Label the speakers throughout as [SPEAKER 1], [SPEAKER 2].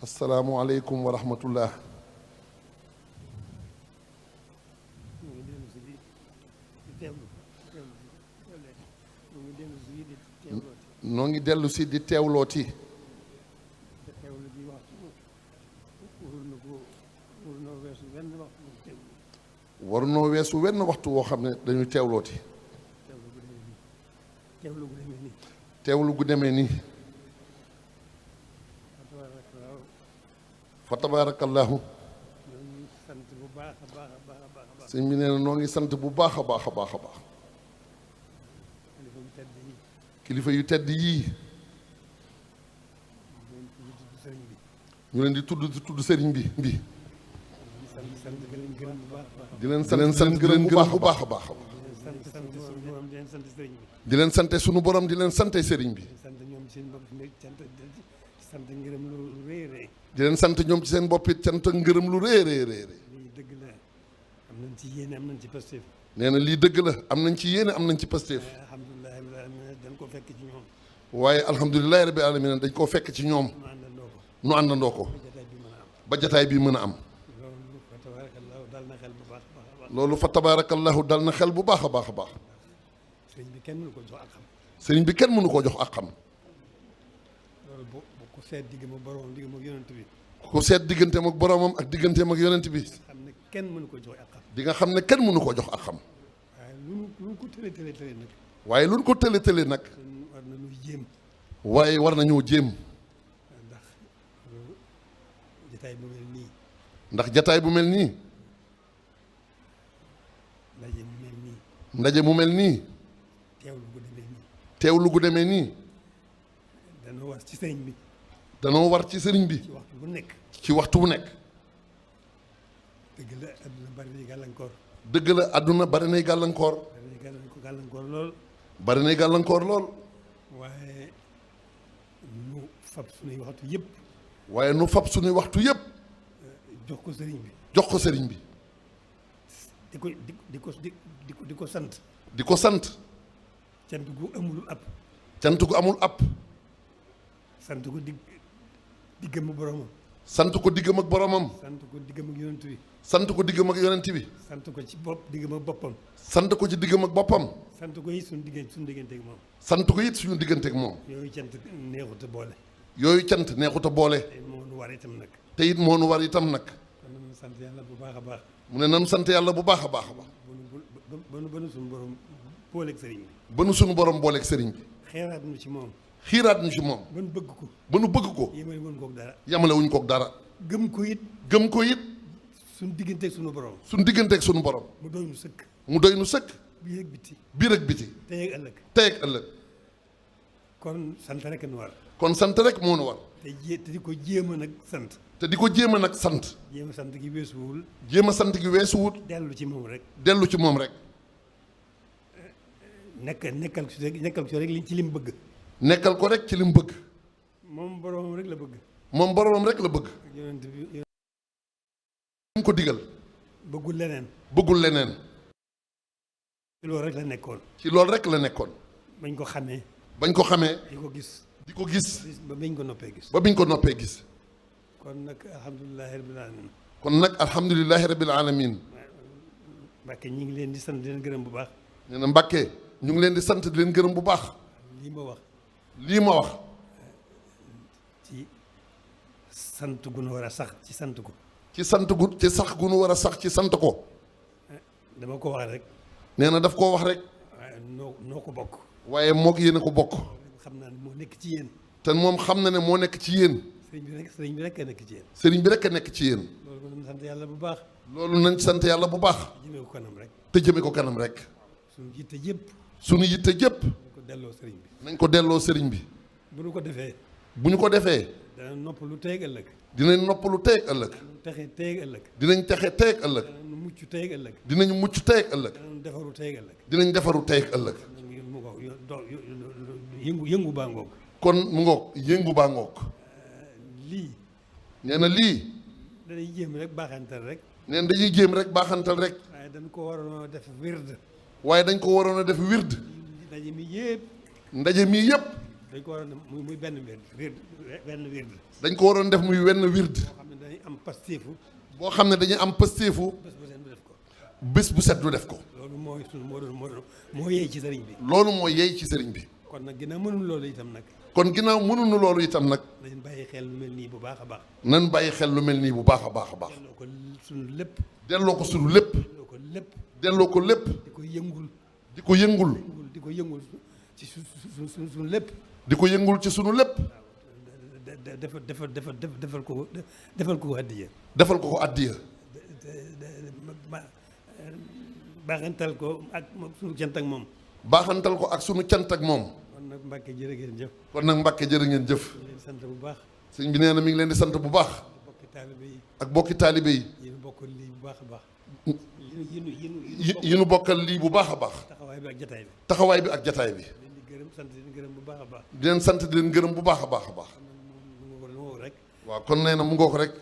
[SPEAKER 1] asalaamualeykum wa rahmatullah. noo ngi dellu si di teewlooti. warunoo weesu wenn waxtu woo xam ne dañu teewlooti. teewlu gu demee nii. fa tabarakallahu. sëñ bi nee na noo ngi sant bu baax a baax a baax a baax. kilifa yu tedd yii. ñu leen di tudd sëriñ bi. di leen sant gërëm bu baax a baax. di leen sante sunu borom di leen sante sëriñ bi. di leen sant ñoom ci seen bopp it sant ngërëm lu rëy rëy rëy.
[SPEAKER 2] am nañ ci yéene am nañ ci pasteef.
[SPEAKER 1] nee na lii dëgg la am nañ ci yéene am nañ ci pasteef.
[SPEAKER 2] dañ ko fekk ci ñoom.
[SPEAKER 1] waaye alhamdulilahi rabbil alamin dañ koo fekk ci ñoom. nu àndandoo ko. ba jataay bi mën a am. loolu fa tabaarakallahu dal na xel bu baax a baax a baax.
[SPEAKER 2] sëriñ bi kenn mënu ko jox ak xam.
[SPEAKER 1] sëriñ bi kenn mënu koo jox ak xam.
[SPEAKER 2] loolu bu ku seet diggam ak boromam diggam ak yonent bi.
[SPEAKER 1] ku seet digganteem ak boromam ak digganteem ak yonent bi.
[SPEAKER 2] xam ne kenn mënu ko jox ak xam.
[SPEAKER 1] di nga xam ne kenn mënu koo jox ak xam.
[SPEAKER 2] waaye lu ko tële nag.
[SPEAKER 1] waaye lu ko tële nag.
[SPEAKER 2] war nañu jéem.
[SPEAKER 1] waaye war nañoo jéem.
[SPEAKER 2] ndax jataay bu mel nii.
[SPEAKER 1] ndax jataay bu mel nii.
[SPEAKER 2] ndaje mu mel nii.
[SPEAKER 1] ndaje mu mel nii.
[SPEAKER 2] teewlu gu demee nii.
[SPEAKER 1] teewlu gu demee nii.
[SPEAKER 2] danoo war ci sëriñ bi.
[SPEAKER 1] danoo war ci sëriñ bi.
[SPEAKER 2] ci waxtu bu nekk.
[SPEAKER 1] ci waxtu bu nekk.
[SPEAKER 2] dëgg la adduna bari nay gàllankoor.
[SPEAKER 1] dëgg la adduna bari nay gàllankoor.
[SPEAKER 2] bari nay gàllankoor lool.
[SPEAKER 1] bari nay gàllankoor lool.
[SPEAKER 2] waaye nu fab sunuy waxtu yëpp.
[SPEAKER 1] waaye nu fab sunuy waxtu yëpp.
[SPEAKER 2] jox ko sëriñ bi.
[SPEAKER 1] jox ko sëriñ bi.
[SPEAKER 2] di ko sant.
[SPEAKER 1] di ko sant.
[SPEAKER 2] cant gu amul ab.
[SPEAKER 1] cant gu amul ab.
[SPEAKER 2] sant ko diggam ak boromam.
[SPEAKER 1] sant ko diggam ak boromam.
[SPEAKER 2] sant ko diggam ak yonent bi.
[SPEAKER 1] sant ko diggam ak yonent bi.
[SPEAKER 2] sant ko ci diggam ak boppam.
[SPEAKER 1] sant ko ci diggam ak boppam.
[SPEAKER 2] sant ko it suñu diggante ak moom.
[SPEAKER 1] sant ko it suñu diggante ak moom.
[SPEAKER 2] yooyu cant neexut a boole.
[SPEAKER 1] yooyu cant neexut a boole.
[SPEAKER 2] te moo nu war itam nag.
[SPEAKER 1] te it moo nu war itam nag.
[SPEAKER 2] kon nañu sant yàlla bu baax a baax.
[SPEAKER 1] mu ne nan sant yàlla bu baax a baax a baax.
[SPEAKER 2] ba nu suñu borom booleeg sëriñ bi.
[SPEAKER 1] ba nu suñu borom booleeg sëriñ bi.
[SPEAKER 2] xeeraat nu ci moom.
[SPEAKER 1] xiiraat ñu ci moom.
[SPEAKER 2] ba nu bëgg ko.
[SPEAKER 1] ba nu bëgg ko.
[SPEAKER 2] yemale wuñ koog dara.
[SPEAKER 1] yamale wuñ koog dara.
[SPEAKER 2] gëm ko it.
[SPEAKER 1] gëm ko it.
[SPEAKER 2] suñu digganteeg suñu borom.
[SPEAKER 1] suñu digganteeg suñu borom.
[SPEAKER 2] mu doy nu sëkk.
[SPEAKER 1] mu doy nu sëkk.
[SPEAKER 2] biir ak biti.
[SPEAKER 1] biir ak biti.
[SPEAKER 2] tey ak ëllëg.
[SPEAKER 1] tey ak ëllëg.
[SPEAKER 2] kon sant rek nu war.
[SPEAKER 1] kon sant rek moo nu war.
[SPEAKER 2] te di ko jéem a nag sant.
[SPEAKER 1] te di ko jéem a nag sant.
[SPEAKER 2] jéem a sant gi weesuwul.
[SPEAKER 1] jéem a sant gi weesuwut.
[SPEAKER 2] dellu ci moom rek.
[SPEAKER 1] dellu ci moom rek.
[SPEAKER 2] nekkal ko rek ci li mu bëgg.
[SPEAKER 1] nekkal ko rek ci li mu bëgg.
[SPEAKER 2] moom boromam rek la bëgg.
[SPEAKER 1] moom boromam rek la bëgg.
[SPEAKER 2] yonent bi
[SPEAKER 1] mu ko digal.
[SPEAKER 2] bëggul leneen.
[SPEAKER 1] bëggul leneen.
[SPEAKER 2] ci loolu rek la nekkoon.
[SPEAKER 1] ci loolu rek la nekkoon.
[SPEAKER 2] bañ ko xamee.
[SPEAKER 1] bañ ko xamee.
[SPEAKER 2] di ko gis.
[SPEAKER 1] di ko gis.
[SPEAKER 2] ba biñ ko noppee gis.
[SPEAKER 1] ba biñ ko noppee gis.
[SPEAKER 2] kon nag alhamdulilahi rabbil alamin.
[SPEAKER 1] kon nag alhamdulilahi rabbil alamin.
[SPEAKER 2] Mbàkke ñi ngi leen di sant di leen gërëm bu baax.
[SPEAKER 1] nee na Mbàkke ñu ngi leen di sant di leen gërëm bu baax.
[SPEAKER 2] lii ma wax.
[SPEAKER 1] lii ma wax.
[SPEAKER 2] ci sant gu nu war a sax ci sant ko.
[SPEAKER 1] ci sant gu ci sax gu nu war a sax ci sant ko.
[SPEAKER 2] dama ko wax rek.
[SPEAKER 1] nee na daf koo wax rek.
[SPEAKER 2] waaye noo ko bokk.
[SPEAKER 1] waaye moog yéen a ko bokk.
[SPEAKER 2] xam naa ne moo nekk ci yéen.
[SPEAKER 1] te moom xam na ne moo nekk ci yéen.
[SPEAKER 2] sëriñ bi rek a nekk ci yéen.
[SPEAKER 1] sëriñ bi rek a nekk ci yéen.
[SPEAKER 2] loolu nañ sant yàlla bu baax.
[SPEAKER 1] loolu nañ sant yàlla bu baax.
[SPEAKER 2] jëmee ko kanam rek.
[SPEAKER 1] te jëme ko kanam rek.
[SPEAKER 2] suñu yitte yëpp.
[SPEAKER 1] suñu yitte jëpp.
[SPEAKER 2] nañ ko delloo sëriñ bi.
[SPEAKER 1] nañ ko delloo sëriñ bi.
[SPEAKER 2] bu ñu ko defee.
[SPEAKER 1] bu ñu ko defee.
[SPEAKER 2] dana nopp lu teeg ëllëg.
[SPEAKER 1] dinañ noppalu teeg ëllëg.
[SPEAKER 2] danañ texe teeg ëllëg.
[SPEAKER 1] dinañ texe teeg ëllëg.
[SPEAKER 2] danañ mucc teeg ëllëg.
[SPEAKER 1] dinañ mucc teeg ëllëg.
[SPEAKER 2] danañ defaru teeg ëllëg.
[SPEAKER 1] dinañ defaru teeg ëllëg.
[SPEAKER 2] yëngu baa ngoog.
[SPEAKER 1] kon mu ngoog yëngu baa ngoog.
[SPEAKER 2] lii.
[SPEAKER 1] nee na lii.
[SPEAKER 2] dañuy jéem rek baaxantal rek.
[SPEAKER 1] nee na dañuy jéem rek baaxantal rek.
[SPEAKER 2] waaye dañ ko waroon a def wird.
[SPEAKER 1] waaye dañ ko waroon a def wird.
[SPEAKER 2] ndaje mi yëpp.
[SPEAKER 1] ndaje mii yëpp.
[SPEAKER 2] dañ ko waroon def muy benn wird benn wird
[SPEAKER 1] dañ ko waroon def muy wenn wird
[SPEAKER 2] boo xam ne dañuy am pasteefu
[SPEAKER 1] boo xam ne dañuy am pëstéefu
[SPEAKER 2] bés bu seen du def ko.
[SPEAKER 1] bés bu set du def ko.
[SPEAKER 2] loolu mooy sunu moo yey ci sëriñ bi.
[SPEAKER 1] loolu moo yey ci sëriñ bi.
[SPEAKER 2] kon nag ginnaaw mënul loolu itam nag.
[SPEAKER 1] kon ginnaaw mënuñu loolu itam nag.
[SPEAKER 2] nañ bàyyi xel lu mel nii bu baax a baax.
[SPEAKER 1] nan bàyyi xel lu mel nii bu baax a baax a baax.
[SPEAKER 2] delloo ko sunu lépp.
[SPEAKER 1] delloo ko sunu lépp.
[SPEAKER 2] delloo ko lépp.
[SPEAKER 1] delloo ko lépp.
[SPEAKER 2] di ko yëngul.
[SPEAKER 1] di ko yëngul.
[SPEAKER 2] di ko yëngul ci sunu lépp.
[SPEAKER 1] di ko yëngul ci sunu lépp.
[SPEAKER 2] defal ko addiya.
[SPEAKER 1] defal ko addiya.
[SPEAKER 2] baaxantal ko ak sunu cant ak moom.
[SPEAKER 1] baaxantal ko ak sunu cant ak moom.
[SPEAKER 2] kon nag Mbàkke jërë ngeen jëf.
[SPEAKER 1] kon nag Mbàkke jërë ngeen jëf.
[SPEAKER 2] ñu leen sant bu baax.
[SPEAKER 1] sëñ bi nee na mi ngi leen di sant bu baax.
[SPEAKER 2] bokki taalibe yi.
[SPEAKER 1] ak bokki taalibe yi.
[SPEAKER 2] yéen bokk lii bu baax a baax.
[SPEAKER 1] yi nu bokkal lii bu baax a baax.
[SPEAKER 2] taxawaay bi ak jataay bi.
[SPEAKER 1] taxawaay bi ak jataay bi.
[SPEAKER 2] leen di gërëm sant leen gërëm bu baax a baax.
[SPEAKER 1] di leen sant di leen gërëm bu baax a baax a baax.
[SPEAKER 2] rek.
[SPEAKER 1] waaw kon nee na mu ngoo ko rek.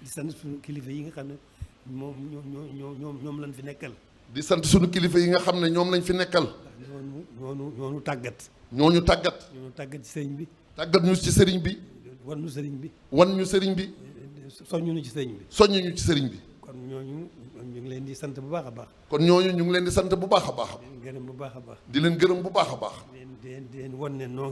[SPEAKER 2] di sant suñu kilifa yi nga xam ne moom ñoom lañ fi nekkal.
[SPEAKER 1] di sant suñu kilifa yi nga xam ne ñoom lañ fi nekkal.
[SPEAKER 2] ñoonu tàggat.
[SPEAKER 1] ñooñu tàggat.
[SPEAKER 2] ñoonu tàggat ci sëriñ bi.
[SPEAKER 1] tàggat ñu ci sëriñ bi.
[SPEAKER 2] wan ñu sëriñ bi.
[SPEAKER 1] wan ñu sëriñ bi.
[SPEAKER 2] soññu ñu ci sëriñ bi.
[SPEAKER 1] soññu ñu ci sëriñ bi.
[SPEAKER 2] kon ñooñu ñu ngi leen di sant bu baax a baax.
[SPEAKER 1] kon ñooñu ñu ngi leen di sant bu baax a baax.
[SPEAKER 2] di leen gërëm bu baax a baax.
[SPEAKER 1] di leen gërëm bu baax a baax.
[SPEAKER 2] di leen wan ne noo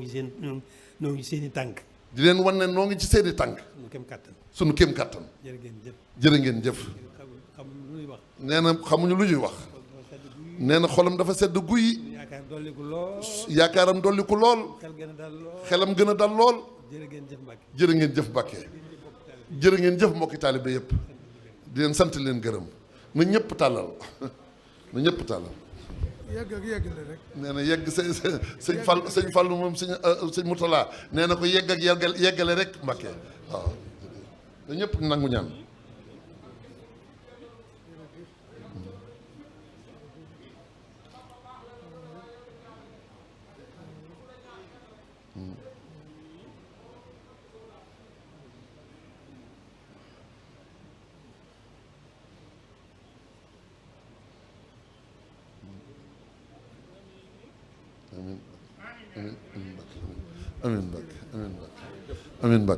[SPEAKER 2] ngi seen i tànk.
[SPEAKER 1] di leen wan ne noo ngi ci seeni tànk.
[SPEAKER 2] suñu kem kàttan.
[SPEAKER 1] suñu kéem kàttan.
[SPEAKER 2] jërë ngeen jëf.
[SPEAKER 1] jërë ngeen jëf.
[SPEAKER 2] xamuñu lu ñuy wax.
[SPEAKER 1] nee na xamuñu lu ñuy wax. nee na xolam dafa sedd guy.
[SPEAKER 2] yaakaar dolliku lool.
[SPEAKER 1] yaakaaram dolliku lool.
[SPEAKER 2] xel gën a dal lool.
[SPEAKER 1] xelam gën a dal lool.
[SPEAKER 2] jërë ngeen jëf Mbàkke.
[SPEAKER 1] jërë ngeen jëf Mbàkke. jërë ngeen jëf mbokki taalibe yëpp. di leen sant leen gërëm. na ñëpp tàllal na ñëpp tàllal.
[SPEAKER 3] yegg ak yeggale rek.
[SPEAKER 1] nee na yegg sëñ Fallu moom sëñ Murtala nee na ko yegg ak yeggale rek Mbàkke waaw na ñëpp nangu ñaan. amiin amiin amiin Mbàkke amiin Mbàkke amiin Mbàkke